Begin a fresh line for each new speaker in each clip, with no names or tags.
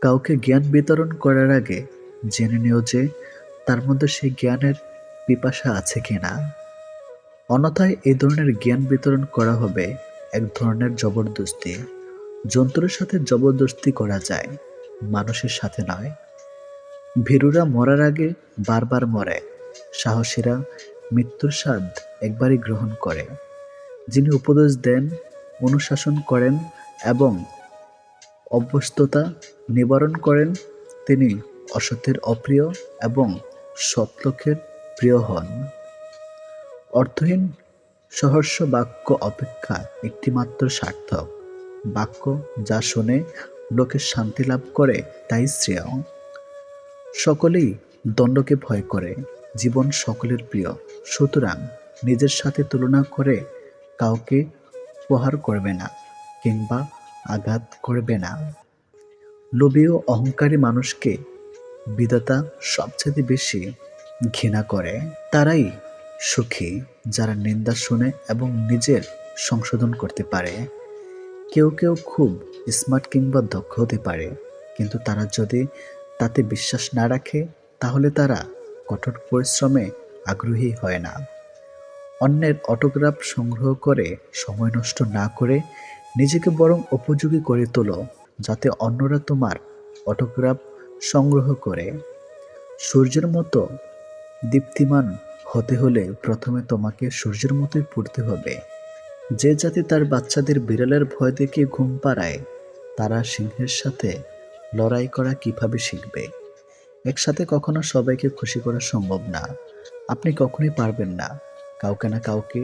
কাউকে জ্ঞান বিতরণ করার আগে জেনে নিও যে তার মধ্যে সেই জ্ঞানের পিপাসা আছে কিনা। অন্যথায় এই ধরনের জ্ঞান বিতরণ করা হবে এক ধরনের জবরদস্তি। যন্ত্রের সাথে জবরদস্তি করা যায়, মানুষের সাথে নয়। ভীরুরা মরার আগে বারবার মরে, সাহসীরা মৃত্যুর স্বাদ একবারই গ্রহণ করে। যিনি উপদেশ দেন, অনুশাসন করেন এবং অভ্যস্ততা নিবারণ করেন, তিনি অসতের অপ্রিয় এবং সৎলোকের প্রিয় হন। অর্থহীন সহস্র বাক্য অপেক্ষা একটিমাত্র সার্থক বাক্য, যা শুনে লোকে শান্তি লাভ করে, তাই শ্রেয়। সকলেই দণ্ডকে ভয় করে, জীবন সকলের প্রিয়। সুতরাং নিজের সাথে তুলনা করে কাউকে প্রহার করবে না কিংবা আঘাত করবে না। লোভী ও অহংকারী মানুষকে বিধাতা সবচেয়ে বেশি ঘৃণা করে। তারাই সুখী যারা নিন্দা শুনে এবং নিজের সংশোধন করতে পারে। কেউ কেউ খুব স্মার্ট কিংবা দক্ষ হতে পারে, কিন্তু তারা যদি তাতে বিশ্বাস না রাখে তাহলে তারা কঠোর পরিশ্রমে আগ্রহী হয় না। অন্যের অটোগ্রাফ সংগ্রহ করে সময় নষ্ট না করে নিজেকে বরং উপযোগী করে তোলো, যাতে অন্যরা তোমার অটোগ্রাফ সংগ্রহ করে। সূর্যের মতো দীপ্তিমান হতে হলে প্রথমে তোমাকে সূর্যের মতোই পড়তে হবে। যে জাতি তার বাচ্চাদের বিড়ালের ভয় দেখিয়ে ঘুম পাড়ায়, তারা সিংহের সাথে লড়াই করা কিভাবে শিখবে? একসাথে কখনো সবাইকে খুশি করা সম্ভব না। আপনি কখনোই পারবেন না। কাউকে না কাউকে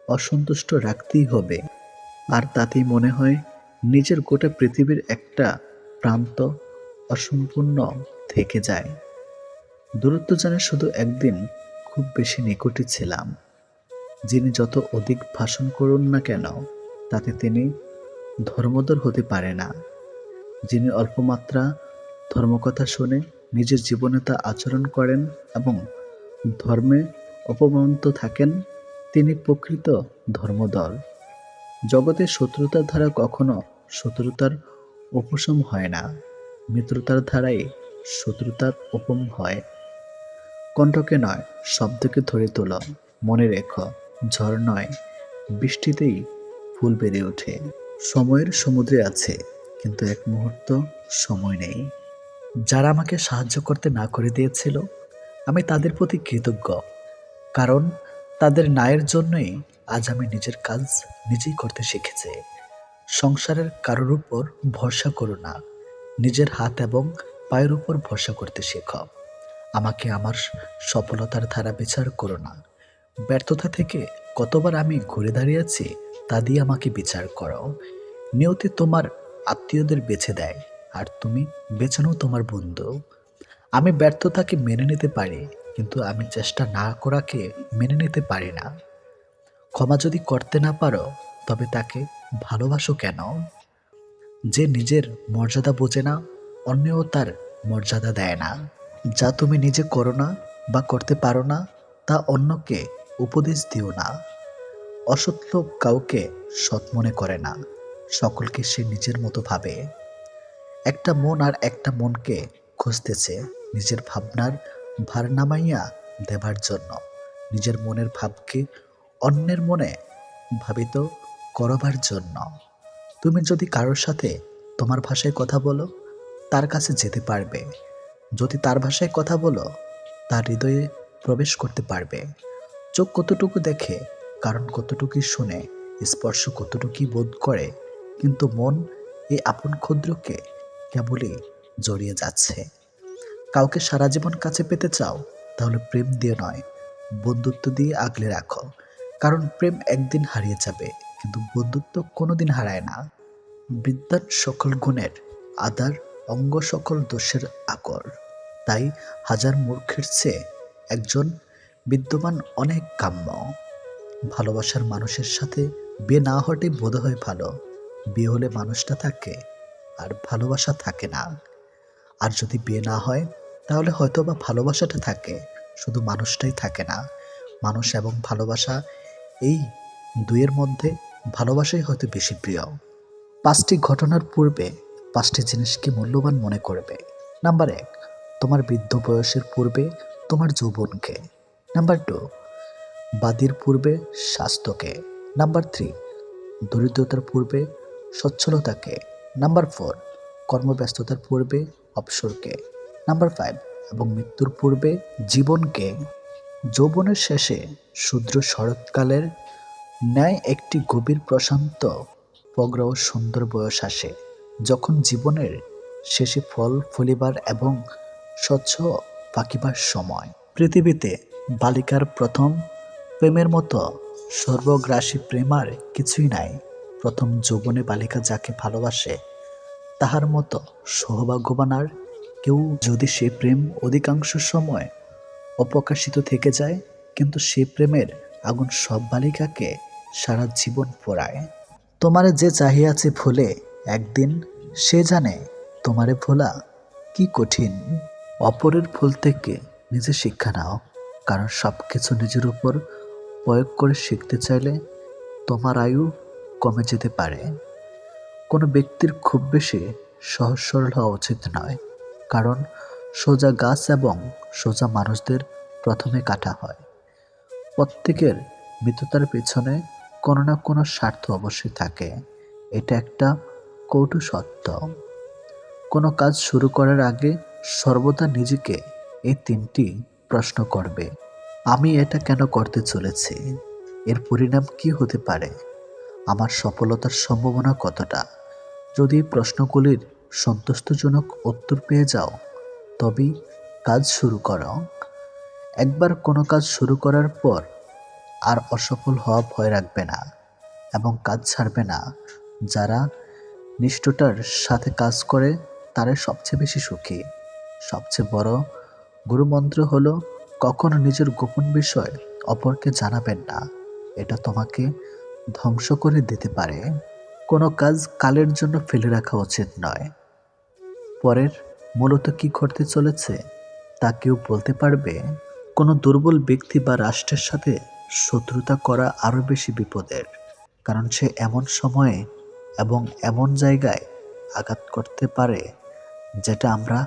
অসন্তুষ্ট রাখতেই হবে। আর তাতেই মনে হয় নিজের গোটা পৃথিবীর একটা প্রান্ত অসম্পূর্ণ থেকে যায়। দূরত্ব জানে শুধু একদিন খুব বেশি নিকটে ছিলাম। যিনি যত অধিক ভাষণ করুন না কেন, তাতে তিনি ধর্মধর হতে পারে না। যিনি অল্পমাত্রা ধর্মকথা শুনে নিজের জীবনে তা আচরণ করেন এবং ধর্মে অপমানিত থাকেন, তিনি প্রকৃত ধর্মধর। জগতে শত্রুতার ধারা কখনো শত্রুতার উপশম হয় না, মিত্রতার ধারাই শত্রুতার উপম হয়। কণ্ঠকে নয়, শব্দকে ধরে তোলো। মনে রেখো, ঝড় নয়, বৃষ্টিতেই ফুল বেড়ে ওঠে। সময়ের সমুদ্রে আছে, কিন্তু এক মুহূর্ত সময় নেই। যারা আমাকে সাহায্য করতে না করে দিয়েছিল, আমি তাদের প্রতি কৃতজ্ঞ, কারণ তাদের ন্যায়ের জন্যই আজ আমি নিজের কাজ নিজেই করতে শিখেছি। সংসারের কারোর উপর ভরসা করো না, নিজের হাত এবং পায়ের উপর ভরসা করতে শেখো। আমাকে আমার সফলতার ধারা বিচার করো না। ব্যর্থতা থেকে কতবার আমি ঘুরে দাঁড়িয়েছি তা দিয়ে আমাকে বিচার করো। নিয়তি তোমার আত্মীয়দের বেছে দেয়, আর তুমি বেছে নাও তোমার বন্ধু। আমি ব্যর্থতাকে মেনে নিতে পারি, কিন্তু আমি চেষ্টা না করাকে মেনে নিতে পারি না। ক্ষমা যদি করতে না পারো, তবে তাকে ভালোবাসো কেন? যে নিজের মর্যাদা বোঝে না, অন্যও তার মর্যাদা দেয় না। যা তুমি নিজে করো না বা করতে পারো না, তা অন্যকে উপদেশ দিও না। অসৎ লোক কাউকে সৎ মনে করে না, সকলকে সে নিজের মতো ভাবে। একটা মন আর একটা মনকে খুঁজতেছে নিজের ভাবনার ভার নামাইয়া দেবার জন্য, নিজের মনের ভাবকে অন্যের মনে ভাবিত করবার জন্য। তুমি যদি কারোর সাথে তোমার ভাষায় কথা বলো, তার কাছে যেতে পারবে। যদি তার ভাষায় কথা বলো, তার হৃদয়ে প্রবেশ করতে পারবে। চোখ কতটুকু দেখে, কারণ কতটুকুই শুনে, স্পর্শ কতটুকুই বোধ করে, কিন্তু মন এই আপন ক্ষুদ্রকে কেবলই জড়িয়ে যাচ্ছে। কাউকে সারা জীবন কাছে পেতে চাও, তাহলে প্রেম দিয়ে নয়, বন্ধুত্ব দিয়ে আগলে রাখো। কারণ প্রেম একদিন হারিয়ে যাবে, কিন্তু বন্ধুত্ব কোনোদিন হারায় না। বিদ্যান সকল গুণের আধার, অঙ্গ সকল দোষের আকর। তাই হাজার মূর্খের চেয়ে একজন বিদ্যমান অনেক কাম্য। ভালোবাসার মানুষের সাথে বিয়ে না হওয়াটাই বোধহয় ভালো। বিয়ে হলে মানুষটা থাকে আর ভালোবাসা থাকে না। আর যদি বিয়ে না হয়, তাহলে হয়তো বা ভালোবাসাটা থাকে, শুধু মানুষটাই থাকে না। মানুষ এবং ভালোবাসা, এই দুইয়ের মধ্যে ভালোবাসাই হয়তো বেশি প্রিয়। 5টি ঘটনার পূর্বে 5টি জিনিসকে মূল্যবান মনে করবে। নাম্বার 1, তোমার বৃদ্ধ বয়সের পূর্বে তোমার যৌবনকে। নাম্বার 2, বাদির পূর্বে স্বাস্থ্যকে। নাম্বার 3, দরিদ্রতার পূর্বে সচ্ছলতাকে। নাম্বার 4, কর্মব্যস্ততার পূর্বে অবসরকে। নাম্বার 5, এবং মৃত্যুর পূর্বে জীবনকে। যৌবনের শেষে শুদ্র শরৎকালের ন্যায় একটি গভীর প্রশান্ত প্রগ্র ও সুন্দর বয়স আসে, যখন জীবনের শেষে ফল ফলিবার এবং স্বচ্ছ পাকিবার সময়। পৃথিবীতে বালিকার প্রথম প্রেমের মতো সর্বগ্রাসী প্রেম আর কিছুই নাই। প্রথম যৌবনে বালিকা যাকে ভালোবাসে তাহার মতো সৌভাগ্যবান আর কেউ। যদি সে প্রেম অধিকাংশ সময় অপ্রকাশিত থেকে যায়, কিন্তু সে প্রেমের আগুন সব বালিকাকে সারা জীবন পোড়ায়। তোমারে যে চাহিয়াছে ভুলে একদিন, সে জানে তোমারে ভোলা কি কঠিন। অপরের ভুল থেকে নিজে শিক্ষা নাও, কারণ সব কিছু নিজের উপর প্রয়োগ করে শিখতে চাইলে তোমার আয়ু কমে যেতে পারে। কোনো ব্যক্তির খুব বেশি সহজ সরল হওয়া উচিত নয়, কারণ সোজা গাছ এবং সোজা মানুষদের প্রথমে কাটা হয়। প্রত্যেকের মিততার পেছনে কোনো না কোনো স্বার্থ অবশ্যই থাকে, এটা একটা কটু সত্য। কোনো কাজ শুরু করার আগে সর্বদা নিজেকে এই 3টি প্রশ্ন করবে: আমি এটা কেন করতে চলেছি? এর পরিণাম কি হতে পারে? আমার সফলতার সম্ভাবনা কতটা? যদি এই প্রশ্নগুলির সন্তুষ্টজনক উত্তর পেয়ে যাও, তবেই কাজ শুরু করো। একবার কোনো কাজ শুরু করার পর আর অসফল হওয়া ভয় রাখবে না এবং কাজ ছাড়বে না। যারা নিষ্ঠুরতার সাথে কাজ করে তারাই সবচেয়ে বেশি সুখী। সবচেয়ে বড় গুরুমন্ত্র হলো কখনো নিজের গোপন বিষয় অপরকে জানাবেন না, এটা তোমাকে ধ্বংস করে দিতে পারে। কোনো কাজ কালের জন্য ফেলে রাখা উচিত নয়। পরের মূলত কি ঘটতে চলেছে তা কেউ বলতে পারবে? কোনো দুর্বল ব্যক্তি বা রাষ্ট্রের সাথে শত্রুতা করা আরও বেশি বিপদের, কারণ সে এমন সময়ে এবং এমন জায়গায় আঘাত করতে পারে যেটা আমরা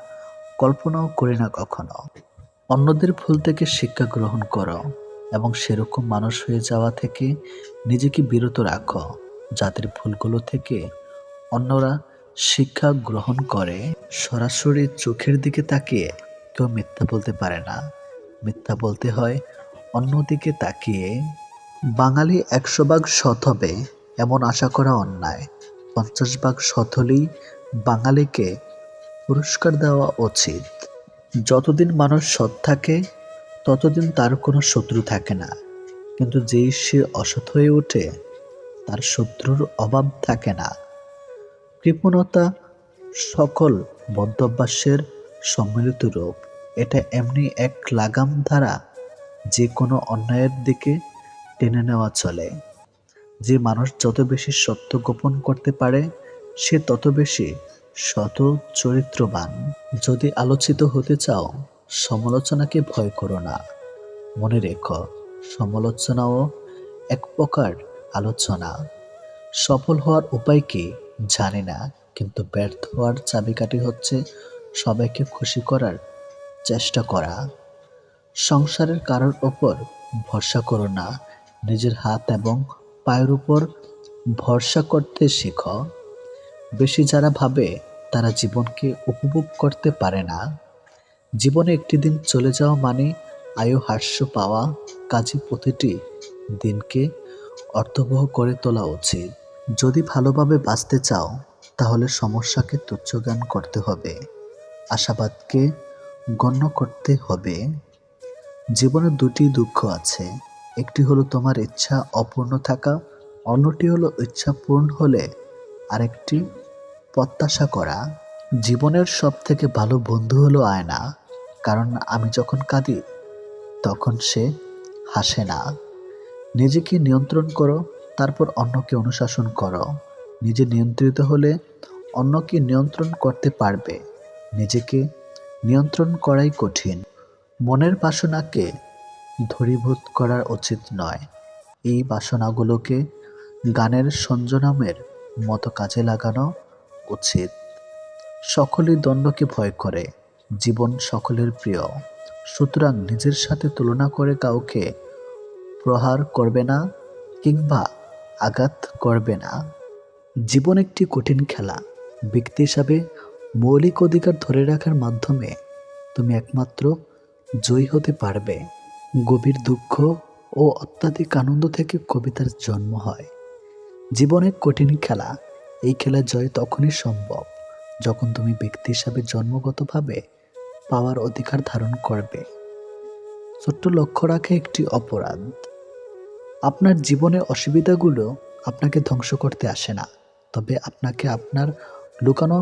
কল্পনাও করি না কখনো। অন্যদের ভুল থেকে শিক্ষা গ্রহণ করো এবং সেরকম মানুষ হয়ে যাওয়া থেকে নিজেকে বিরত রাখো, যাদের ভুলগুলো থেকে অন্যরা শিক্ষা গ্রহণ করে। সরাসরি চোখের দিকে তাকিয়ে কেউ মিথ্যা বলতে পারে না, মিথ্যা বলতে হয় অন্যদিকে তাকিয়ে। বাঙালি 100 ভাগ সৎ হবে এমন আশা করা অন্যায়। 50 ভাগ সৎ হলেই বাঙালিকে পুরস্কার দেওয়া উচিত। যতদিন মানুষ সৎ থাকে ততদিন তার কোনো শত্রু থাকে না, কিন্তু যেই সে অসৎ হয়ে ওঠে তার শত্রুর অভাব থাকে না। কৃপণতা সকল বদ্ধভ্যাসের সম্মিলিত রূপ। এটা এমনি এক লাগাম দ্বারা যে কোনো অন্যায়ের দিকে টেনে নেওয়া চলে। যে মানুষ যত বেশি সত্য গোপন করতে পারে সে তত বেশি সৎ চরিত্রবান। যদি আলোচিত হতে চাও, সমালোচনাকে ভয় করো না। মনে রেখো, সমালোচনাও এক প্রকার আলোচনা। সফল হওয়ার উপায় কি জানি না, কিন্তু ব্যর্থ হওয়ার চাবিকাঠি হচ্ছে সবাইকে খুশি করার চেষ্টা করা। সংসারের কারোর ওপর ভরসা করো না, নিজের হাত এবং পায়ের উপর ভরসা করতে শেখো। বেশি যারা ভাবে তারা জীবনকে উপভোগ করতে পারে না। জীবনে একটি দিন চলে যাওয়া মানে আয়ু হাস্য পাওয়া, কাজে প্রতিটি দিনকে অর্থবহ করে তোলা উচিত। যদি ভালোভাবে বাঁচতে চাও তাহলে সমস্যাকে তুচ্ছজ্ঞান করতে হবে, আশাবাদকে গণ্য করতে হবে। জীবনে 2টি দুঃখ আছে, একটি হলো তোমার ইচ্ছা অপূর্ণ থাকা, অন্যটি হলো ইচ্ছা পূর্ণ হলে আরেকটি প্রত্যাশা করা। জীবনের সব থেকে ভালো বন্ধু হলো আয়না, কারণ আমি যখন কাঁদি তখন সে হাসে না। নিজেকে নিয়ন্ত্রণ করো, তারপর অন্যকে অনুশাসন করো। নিজে নিয়ন্ত্রিত হলে অন্যকে নিয়ন্ত্রণ করতে পারবে। নিজেকে নিয়ন্ত্রণ করাই কঠিন। মনের বাসনাকে ধূরীভূত করা উচিত নয়, এই বাসনাগুলোকে গানের সঞ্জনামের মতো কাজে লাগানো উচিত। সকলেই দ্বন্দ্বকে ভয় করে, জীবন সকলের প্রিয়। সুতরাং নিজের সাথে তুলনা করে কাউকে প্রহার করবে না কিংবা আঘাত করবে না। জীবন একটি কঠিন খেলা। ব্যক্তি হিসাবে মৌলিক অধিকার ধরে রাখার মাধ্যমে তুমি একমাত্র জয়ী হতে পারবে। গভীর দুঃখ ও অত্যাধিক আনন্দ থেকে কবিতার জন্ম হয়। জীবন এক কঠিন খেলা। এই খেলায় জয় তখনই সম্ভব যখন তুমি ব্যক্তি হিসাবে জন্মগতভাবে পাওয়ার অধিকার ধারণ করবে। ছোট্ট লক্ষ্য রাখা একটি অপরাধ। আপনার জীবনের অসুবিধাগুলো আপনাকে ধ্বংস করতে আসে না, তবে আপনাকে আপনার লুকানো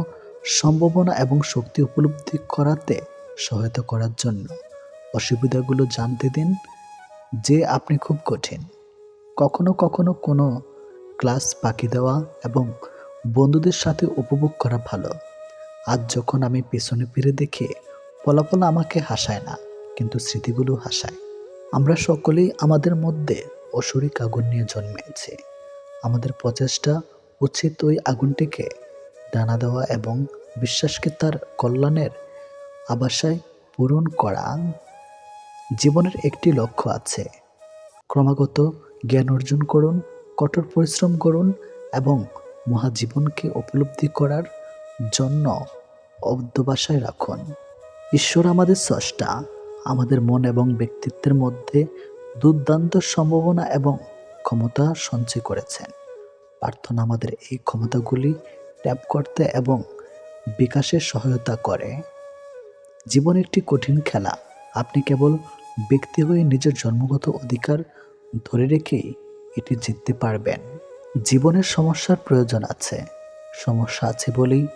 সম্ভাবনা এবং শক্তি উপলব্ধি করাতে সহায়তা করার জন্য অসুবিধাগুলো জানতে দিন যে আপনি খুব কঠিন। কখনো কখনো কোনো ক্লাস বাকি দেওয়া এবং বন্ধুদের সাথে উপভোগ করা ভালো। আজ যখন আমি পেছনে ফিরে দেখি, ফলাফল আমাকে হাসায় না, কিন্তু স্মৃতিগুলো হাসায়। আমরা সকলেই আমাদের মধ্যে অসুরিক আগুন নিয়ে জন্মেছি। আমাদের প্রচেষ্টা উচিত ওই আগুনটিকে ডানা দেওয়া এবং বিশ্বাসকে তার কল্যাণের আবাসায় পূরণ করা। জীবনের একটি লক্ষ্য আছে। ক্রমাগত জ্ঞান অর্জন করুন, কঠোর পরিশ্রম করুন এবং মহাজীবনকে উপলব্ধি করার জন্য অধ্যবসায় রাখুন। ঈশ্বর আমাদের স্রষ্টা। আমাদের মন এবং ব্যক্তিত্বের মধ্যে দুর্দান্ত সম্ভাবনা এবং ক্ষমতা সঞ্চয় করেছেন। প্রার্থনা আমাদের এই ক্ষমতাগুলি ট্যাপ করতে এবং বিকাশে সহায়তা করে। জীবন একটি কঠিন খেলা। আপনি কেবল ব্যক্তি হয়ে নিজের জন্মগত অধিকার ধরে রেখেই এটি জিততে পারবেন। জীবনের সমস্যার প্রয়োজন আছে। সমস্যা আছে বলেই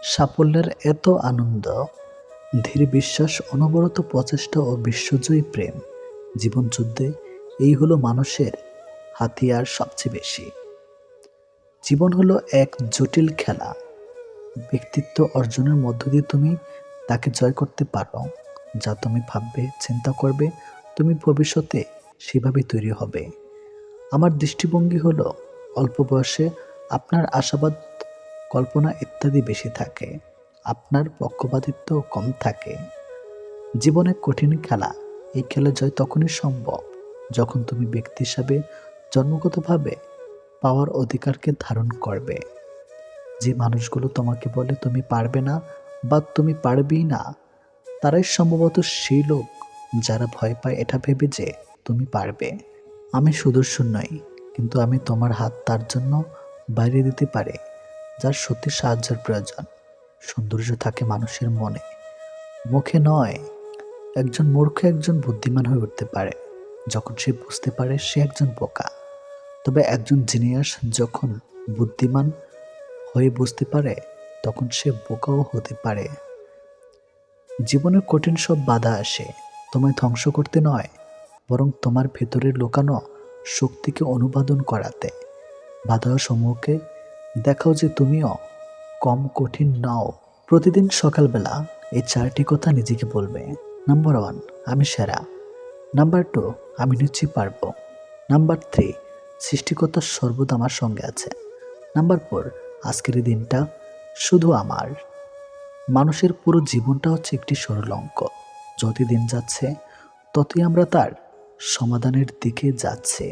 সাফল্যের এত আনন্দ। ধীর বিশ্বাস, অনবরত প্রচেষ্টা ও বিশ্বজয়ী প্রেম। জীবন যুদ্ধে এই হলো মানুষের হাতিয়ার সবচেয়ে বেশি। জীবন হলো এক জটিল খেলা। ব্যক্তিত্ব অর্জনের মধ্য দিয়ে তুমি তাকে জয় করতে পারো। যা তুমি ভাববে, চিন্তা করবে, তুমি ভবিষ্যতে সেভাবে তৈরি হবে। আমার দৃষ্টিভঙ্গি হলো, অল্প বয়সে আপনার আশাবাদ, কল্পনা ইত্যাদি বেশি থাকে, আপনার পক্ষপাতিত্ব কম থাকে। জীবনে কঠিন খেলা। এই খেলা জয় তখনই সম্ভব যখন তুমি ব্যক্তি হিসাবে জন্মগতভাবে পাওয়ার অধিকারকে ধারণ করবে। যে মানুষগুলো তোমাকে বলে তুমি পারবে না বা তুমি পারবেই না, তারাই সম্ভবত সেই লোক যারা ভয় পায় এটা ভেবে যে তুমি পারবে। আমি সুদর্শন নই, কিন্তু আমি তোমার হাত তার জন্য বাইরে দিতে পারে যার সত্যি সাহায্যের প্রয়োজন। সৌন্দর্য থাকে মানুষের মনে, মুখে নয়। একজন মূর্খ একজন বুদ্ধিমান হয়ে উঠতে পারে যখন সে বুঝতে পারে সে একজন বোকা। তবে একজন জিনিয়াস যখন বুদ্ধিমান হয়ে বুঝতে পারে তখন সে বোকাও হতে পারে। জীবনের কঠিন সব বাধা আসে তোমায় ধ্বংস করতে নয়, বরং তোমার ভেতরের লুকানো শক্তিকে অনুবাদন করাতে। বাধা সমূহকে দেখাও যে তুমিও কম কঠিন নাও। প্রতিদিন সকালবেলা এই 4টি কথা নিজেকে বলবে। নাম্বার 1, আমি সেরা। নাম্বার 2, আমি নিশ্চয়ই পারবো। নাম্বার 3, সৃষ্টিকর্তা সর্বদা আমার সঙ্গে আছে। নাম্বার 4, আজকের এই দিনটা শুধু আমার। মানুষের পুরো জীবনটা হচ্ছে একটি সরল অঙ্ক। যত দিন যাচ্ছে ততই আমরা তার সমাধানের দিকে যাচ্ছে।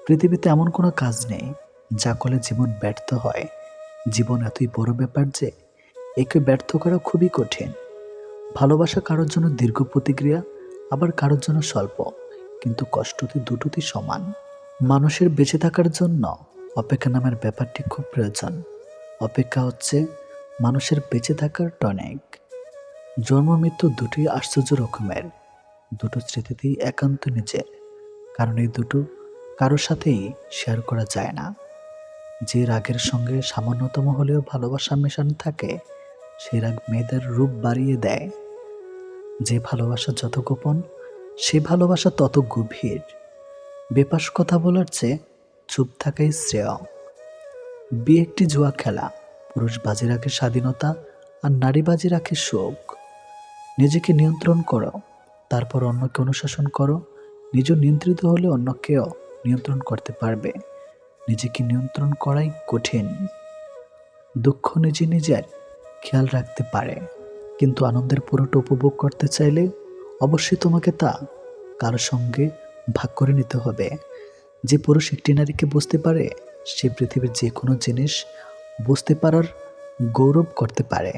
পৃথিবীতে এমন কোনো কাজ নেই যা করলে জীবন ব্যর্থ হয়। জীবন এতই বড় ব্যাপার যে একে ব্যর্থ করা খুবই কঠিন। ভালোবাসা কারোর জন্য দীর্ঘ প্রতিক্রিয়া, আবার কারোর জন্য স্বল্প, কিন্তু কষ্টটি দুটোতেই সমান। মানুষের বেঁচে থাকার জন্য অপেক্ষা নামের ব্যাপারটি খুব প্রয়োজন। অপেক্ষা হচ্ছে মানুষের বেঁচে থাকার টনিক। জন্ম মৃত্যু দুটোই আশ্চর্য রকমের। দুটো স্মৃতিতেই একান্ত নিজের, কারণ এই দুটো কারোর সাথেই শেয়ার করা যায় না। যে রাগের সঙ্গে সামান্যতম হলেও ভালোবাসা মেশানো থাকে, সেই রাগ মেয়েদের রূপ বাড়িয়ে দেয়। যে ভালোবাসা যত গোপন, সে ভালোবাসা তত গভীর। বেপাস কথা বলার চেয়ে চুপ থাকাই শ্রেয়। বিয়ে একটি জুয়া খেলা। পুরুষ বাজি রাখে স্বাধীনতা আর নারী বাজি রাখে সুখ। নিজেকে নিয়ন্ত্রণ করো, তারপর অন্যকে অনুশাসন করো। নিজ নিয়ন্ত্রিত হলে অন্যকেও নিয়ন্ত্রণ করতে পারবে। নিজেকে নিয়ন্ত্রণ করাই কঠিন। দুঃখ নিজে নিজের খেয়াল রাখতে পারে, কিন্তু আনন্দের পুরোটা উপভোগ করতে চাইলে অবশ্যই তোমাকে তা কারো সঙ্গে ভাগ করে নিতে হবে। যে পুরুষ একটি নারীকে বুঝতে পারে, সে পৃথিবীর যে কোনো জিনিস বুঝতে পারার গৌরব করতে পারে।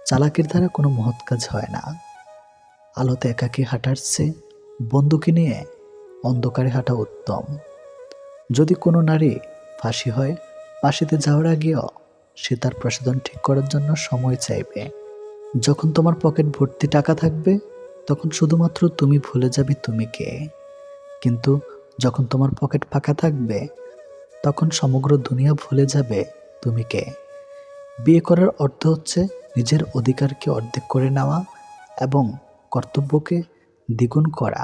চালাকির দ্বারা কোনো মহৎ কাজ হয় না। আলোতে একাকী হাঁটার চেয়ে বন্ধুকে নিয়ে অন্ধকারে হাঁটা উত্তম। যদি কোনো নারী ফাঁসি হয়, ফাঁসিতে যাওয়ার আগেও সে তার প্রসাধন ঠিক করার জন্য সময় চাইবে। যখন তোমার পকেট ভর্তি টাকা থাকবে, তখন শুধুমাত্র তুমি ভুলে যাবে তুমি কে। কিন্তু যখন তোমার পকেট ফাঁকা থাকবে, তখন সমগ্র দুনিয়া ভুলে যাবে তুমি কে। বিয়ে করার অর্থ হচ্ছে নিজের অধিকারকে অর্ধেক করে নেওয়া এবং কর্তব্যকে দ্বিগুণ করা।